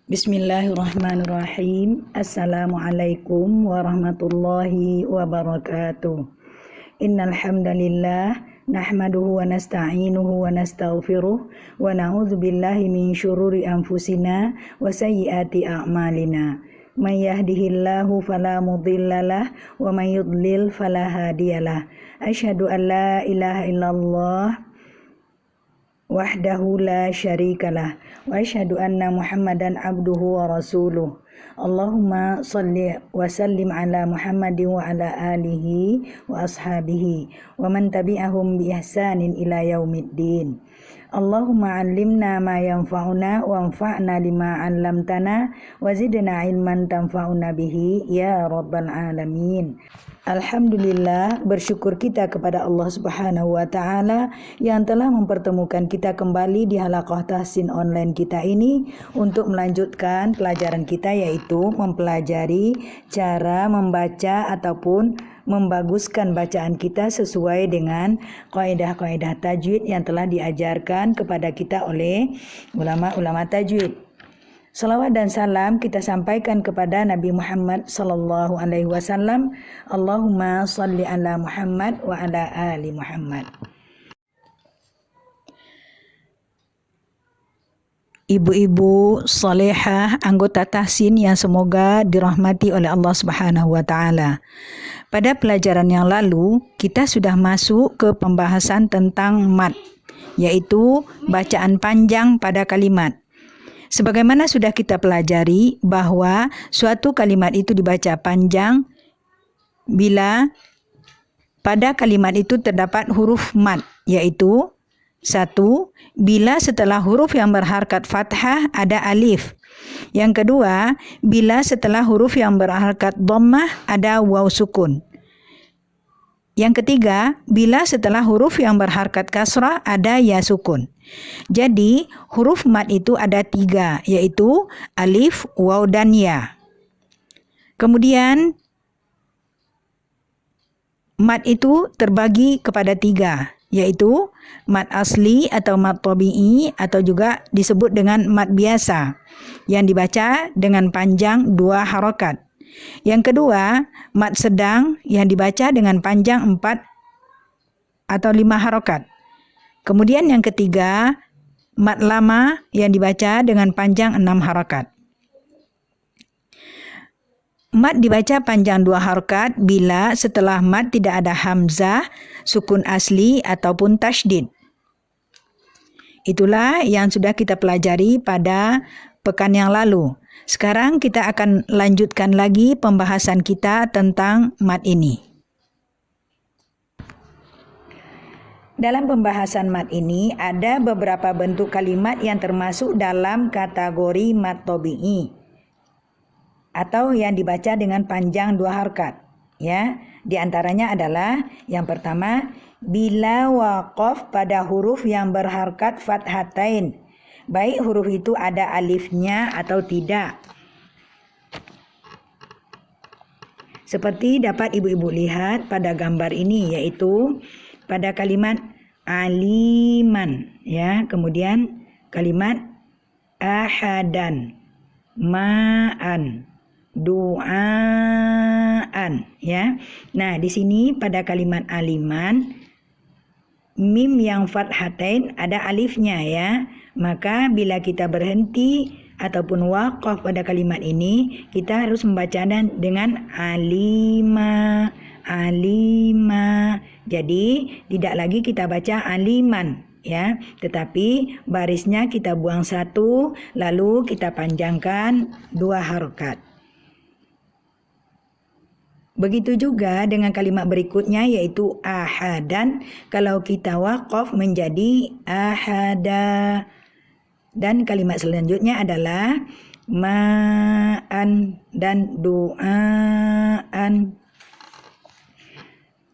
Bismillahirrahmanirrahim. Assalamualaikum warahmatullahi wabarakatuh. Innal hamdalillah nahmaduhu wa nasta'inuhu wa nastaghfiruh wa na'udzu billahi min syururi anfusina wa sayyiati a'malina. May yahdihillahu fala mudhillalah wa may yudlil fala hadiyalah. Asyhadu an la ilaha illallah wahdahu la syarikalah wa asyhadu anna Muhammadan abduhu wa rasuluh. Allahumma salli wa sallim ala Muhammadin wa ala alihi wa ashabihi wa man tabi'ahum bi ihsanin ila yaumiddin. Allahumma 'allimna ma yanfa'una wa anfa'na lima 'allamtana wa zidna ilman tanfa'una bihi ya rabbal alamin. Alhamdulillah, bersyukur kita kepada Allah Subhanahu wa taala yang telah mempertemukan kita kembali di halaqah tahsin online kita ini untuk melanjutkan pelajaran kita, yaitu mempelajari cara membaca ataupun membaguskan bacaan kita sesuai dengan kaidah-kaidah tajwid yang telah diajarkan kepada kita oleh ulama-ulama tajwid. Salawat dan salam kita sampaikan kepada Nabi Muhammad sallallahu alaihi wasallam. Allahumma salli ala Muhammad wa ala ali Muhammad. Ibu-ibu salehah anggota tahsin yang semoga dirahmati oleh Allah Subhanahu wa taala. Pada pelajaran yang lalu kita sudah masuk ke pembahasan tentang mad, yaitu bacaan panjang pada kalimat. Sebagaimana sudah kita pelajari bahwa suatu kalimat itu dibaca panjang bila pada kalimat itu terdapat huruf mad, yaitu 1. Bila setelah huruf yang berharkat fathah ada alif. Yang kedua, bila setelah huruf yang berharkat dhammah ada waw sukun. Yang ketiga, bila setelah huruf yang berharkat kasrah ada ya sukun. Jadi, huruf mad itu ada 3, yaitu alif, waw, dan ya. Kemudian, mad itu terbagi kepada 3, yaitu mad asli atau mad tabi'i atau juga disebut dengan mad biasa yang dibaca dengan panjang 2 harokat. Yang kedua, mad sedang yang dibaca dengan panjang 4 atau 5 harokat. Kemudian yang ketiga, mad lama yang dibaca dengan panjang 6 harokat. Mad dibaca panjang 2 harokat bila setelah mad tidak ada hamzah, sukun asli ataupun tasydid. Itulah yang sudah kita pelajari pada pekan yang lalu. Sekarang kita akan lanjutkan lagi pembahasan kita tentang mad ini. Dalam pembahasan mad ini ada beberapa bentuk kalimat yang termasuk dalam kategori mad tabi'i atau yang dibaca dengan panjang 2 harokat. Ya, di antaranya adalah yang pertama, bila waqaf pada huruf yang berharkat fathatain, baik huruf itu ada alifnya atau tidak. Seperti dapat ibu-ibu lihat pada gambar ini, yaitu pada kalimat aliman, ya, kemudian kalimat ahadan, ma'an, du'aan, ya. Nah, di sini pada kalimat aliman, mim yang fathatain ada alifnya, ya. Maka bila kita berhenti ataupun waqaf pada kalimat ini, kita harus membaca dengan alima, alima. Jadi tidak lagi kita baca aliman, ya, tetapi barisnya kita buang 1, lalu kita panjangkan 2 harokat. Begitu juga dengan kalimat berikutnya, yaitu ahadan. Kalau kita waqaf menjadi ahada. Dan kalimat selanjutnya adalah ma'an dan du'aan.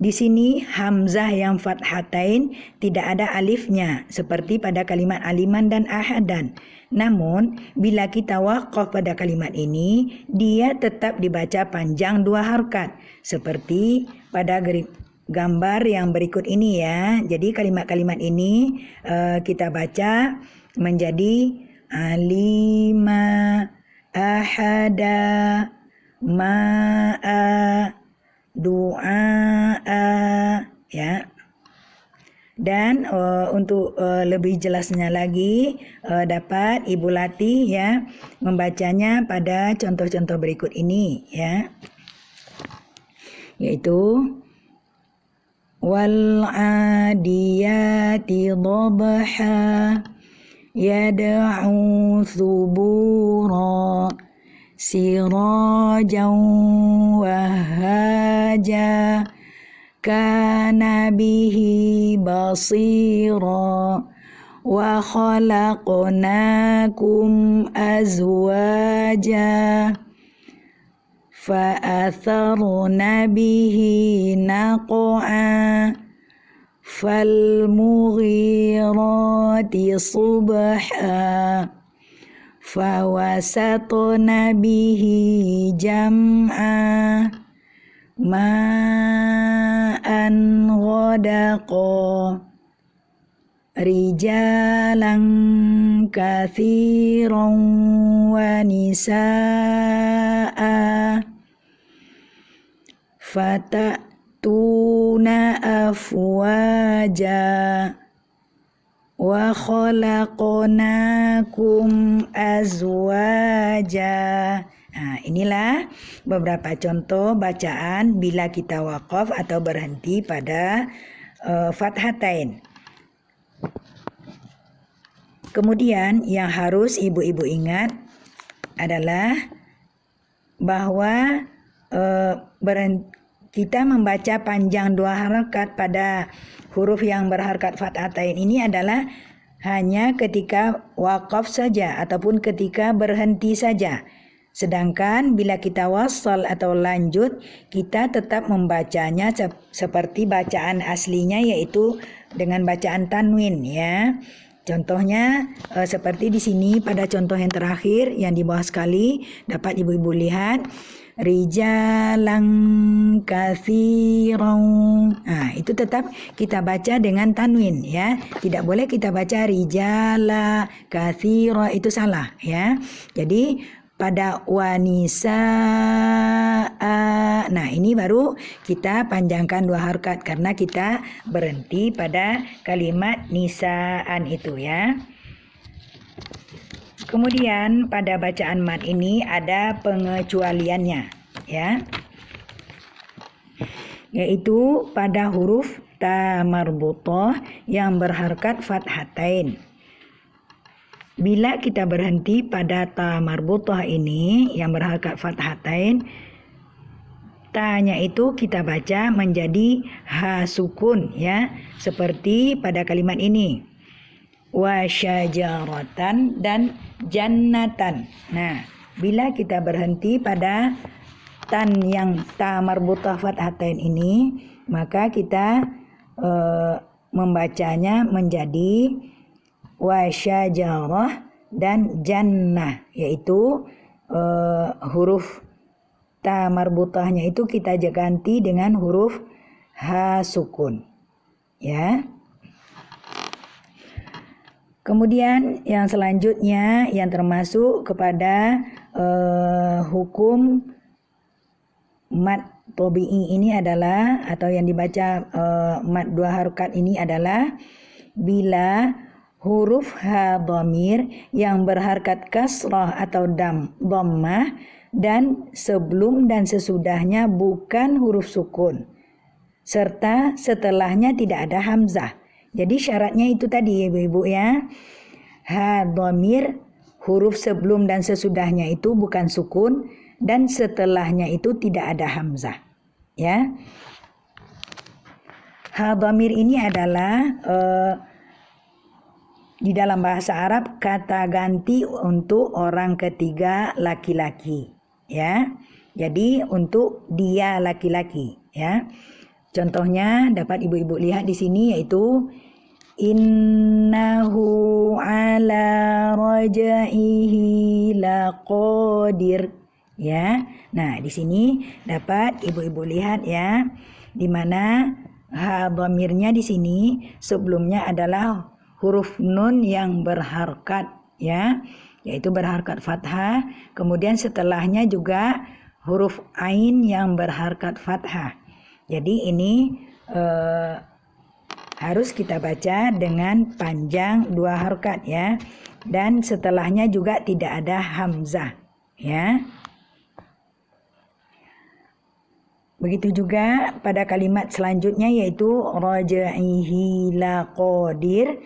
Di sini hamzah yang fathatain tidak ada alifnya seperti pada kalimat aliman dan ahadan. Namun bila kita waqaf pada kalimat ini, dia tetap dibaca panjang 2 harokat seperti pada gambar yang berikut ini, ya. Jadi kalimat-kalimat ini kita baca menjadi alima, ahada, ma'a, du'a, ya. Dan untuk lebih jelasnya lagi dapat Ibu latih ya membacanya pada contoh-contoh berikut ini ya. Yaitu wal 'adiyati dhabha yad'u thubura sirajan wahaja kana bihi basira wa khalaqnakum azwaja fa'atharna bihi naq'a falmughirati subha fawasatna bihi jam'a ma'an ghadaqa rijalan kathiran wa nisaa fatatuna afwaja wa khalaqnakum azwaja. Nah, inilah beberapa contoh bacaan bila kita waqaf atau berhenti pada fathatain. Kemudian yang harus ibu-ibu ingat adalah bahwa kita membaca panjang 2 harakat pada huruf yang berharakat fathatain ini adalah hanya ketika waqaf saja ataupun ketika berhenti saja. Sedangkan bila kita wasal atau lanjut, kita tetap membacanya seperti bacaan aslinya, yaitu dengan bacaan tanwin ya. Contohnya seperti di sini pada contoh yang terakhir yang di bawah sekali dapat ibu-ibu lihat rijalan katsiran. Nah, itu tetap kita baca dengan tanwin ya. Tidak boleh kita baca rijala katsira, itu salah ya. Jadi pada wanisa, nah ini baru kita panjangkan 2 harakat karena kita berhenti pada kalimat nisaan itu ya. Kemudian pada bacaan mat ini ada pengecualiannya ya, yaitu pada huruf ta marbutah yang berharakat fathatain. Bila kita berhenti pada ta marbutah ini yang berharakat fathatain, ta-nya itu kita baca menjadi ha sukun ya, seperti pada kalimat ini wa syajaratan dan jannatan. Nah, bila kita berhenti pada tan yang ta marbutah fathatain ini, maka kita membacanya menjadi wa syajarah dan jannah, yaitu huruf ta marbutahnya itu kita ganti dengan huruf ha sukun ya. Kemudian yang selanjutnya yang termasuk kepada hukum mat tabi'i ini adalah, atau yang dibaca mat 2 harakat ini adalah bila huruf ha dhamir yang berharakat kasrah atau dhammah dan sebelum dan sesudahnya bukan huruf sukun serta setelahnya tidak ada hamzah. Jadi syaratnya itu tadi ibu-ibu ya, ha dhamir huruf sebelum dan sesudahnya itu bukan sukun dan setelahnya itu tidak ada hamzah ya. Ha dhamir ini adalah di dalam bahasa Arab kata ganti untuk orang ketiga laki-laki ya. Jadi untuk dia laki-laki ya. Contohnya dapat ibu-ibu lihat di sini, yaitu innahu ala rajaihi laqadir ya. Nah, di sini dapat ibu-ibu lihat ya, di mana ha dhamirnya di sini sebelumnya adalah huruf nun yang berharakat ya. yaitu berharkat fathah. Kemudian setelahnya juga huruf ain yang berharkat fathah. Jadi ini harus kita baca dengan panjang 2 harokat ya. Dan setelahnya juga tidak ada hamzah ya. Begitu juga pada kalimat selanjutnya yaitu rajaihi laqadir.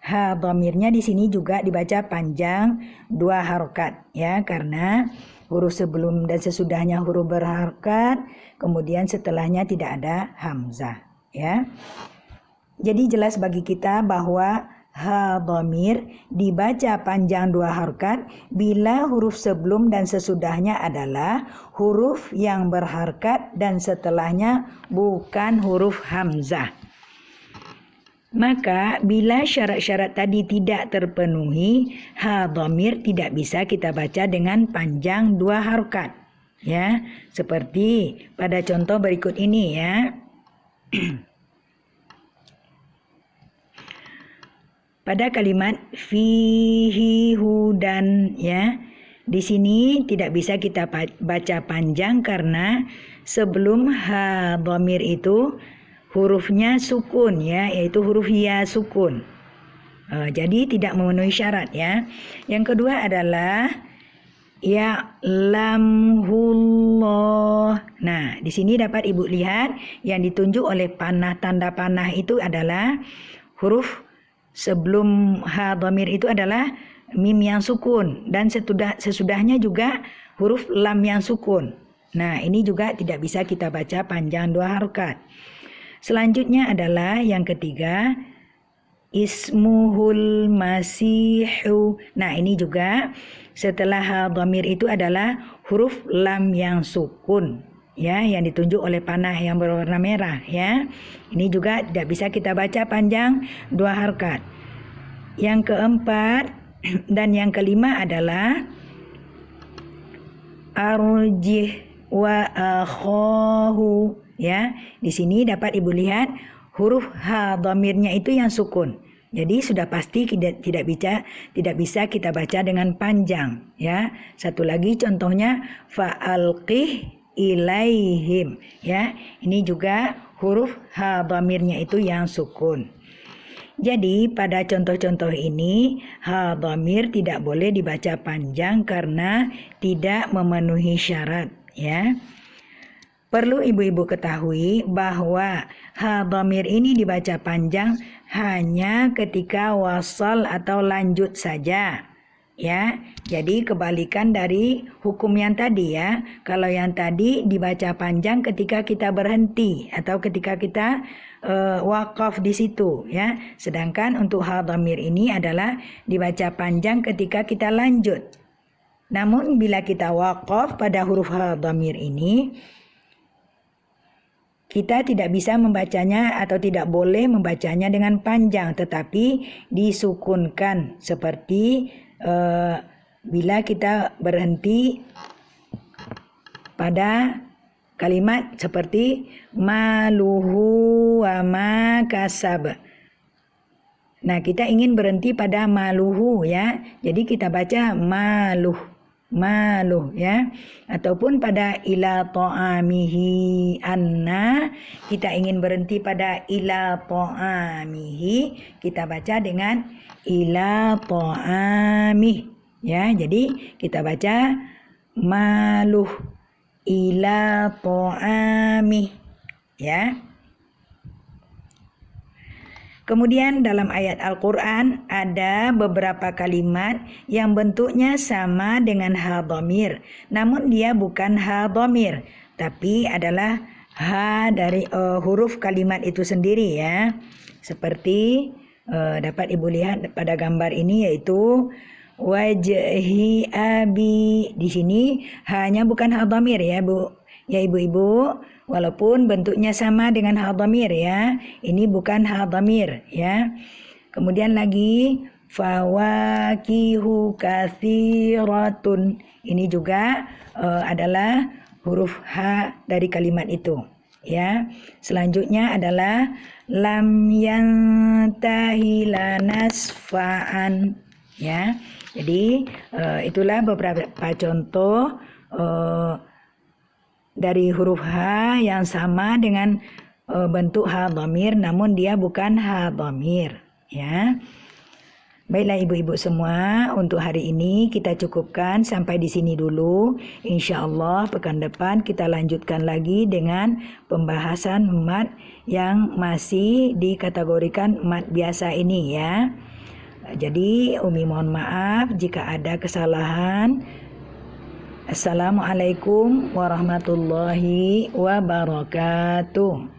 Ha dhamirnya di sini juga dibaca panjang 2 harokat ya, karena huruf sebelum dan sesudahnya huruf berharokat, kemudian setelahnya tidak ada hamzah ya. Jadi jelas bagi kita bahwa ha dhamir dibaca panjang 2 harokat bila huruf sebelum dan sesudahnya adalah huruf yang berharokat dan setelahnya bukan huruf hamzah. Maka bila syarat-syarat tadi tidak terpenuhi, ha dhamir tidak bisa kita baca dengan panjang 2 harokat ya. Seperti pada contoh berikut ini ya. Pada kalimat fihi hudan ya. Di sini tidak bisa kita baca panjang karena sebelum ha dhamir itu hurufnya sukun ya, yaitu huruf ya sukun. Jadi tidak memenuhi syarat ya. Yang kedua adalah ya lamhullah. Nah, di sini dapat Ibu lihat yang ditunjuk oleh panah, tanda panah itu adalah huruf sebelum ha dhamir itu adalah mim yang sukun dan sesudahnya juga huruf lam yang sukun. Nah, ini juga tidak bisa kita baca panjang 2 harokat. Selanjutnya adalah yang ketiga ismuhul masihu. Nah, ini juga setelah ha dhamir itu adalah huruf lam yang sukun ya, yang ditunjuk oleh panah yang berwarna merah ya. Ini juga tidak bisa kita baca panjang 2 harokat. Yang keempat dan yang kelima adalah arjih wa akhahu ya. Di sini dapat Ibu lihat huruf ha dhamirnya itu yang sukun. Jadi sudah pasti tidak bisa kita baca dengan panjang ya. Satu lagi contohnya fa'alqih ilaihim ya. Ini juga huruf ha dhamirnya itu yang sukun. Jadi pada contoh-contoh ini ha dhamir tidak boleh dibaca panjang karena tidak memenuhi syarat ya. Perlu ibu-ibu ketahui bahwa ha dhamir ini dibaca panjang hanya ketika wasal atau lanjut saja ya. Jadi kebalikan dari hukum yang tadi ya. Kalau yang tadi dibaca panjang ketika kita berhenti atau ketika kita wakaf di situ ya. Sedangkan untuk ha dhamir ini adalah dibaca panjang ketika kita lanjut. Namun bila kita wakaf pada huruf ha dhamir ini, kita tidak bisa membacanya atau tidak boleh membacanya dengan panjang, tetapi disukunkan seperti bila kita berhenti pada kalimat seperti maluhu wa ma kasab. Nah, kita ingin berhenti pada maluhu ya. Jadi kita baca maluh ya. Ataupun pada ila ta'amihi anna, kita ingin berhenti pada ila ta'amihi, kita baca dengan ila ta'amih ya. Jadi kita baca maluh ila ta'amih ya. Kemudian dalam ayat Al-Quran ada beberapa kalimat yang bentuknya sama dengan ha dhamir, namun dia bukan ha dhamir, tapi adalah ha dari huruf kalimat itu sendiri ya. Seperti dapat Ibu lihat pada gambar ini yaitu wajhi abi. Di sini hanya bukan ha dhamir ya Bu. Ya ibu-ibu, walaupun bentuknya sama dengan ha dhamir ya, ini bukan ha dhamir ya. Kemudian lagi fawakihu katsiratun. Ini juga adalah huruf ha dari kalimat itu ya. Selanjutnya adalah lam yantahi lanasfa'an. ya. Jadi itulah beberapa contoh dari huruf H yang sama dengan bentuk ha dhamir, namun dia bukan ha dhamir, ya. Baiklah ibu-ibu semua, untuk hari ini kita cukupkan sampai di sini dulu. Insya Allah pekan depan kita lanjutkan lagi dengan pembahasan mat yang masih dikategorikan mat biasa ini, ya. Jadi Umi mohon maaf jika ada kesalahan. Assalamualaikum warahmatullahi wabarakatuh.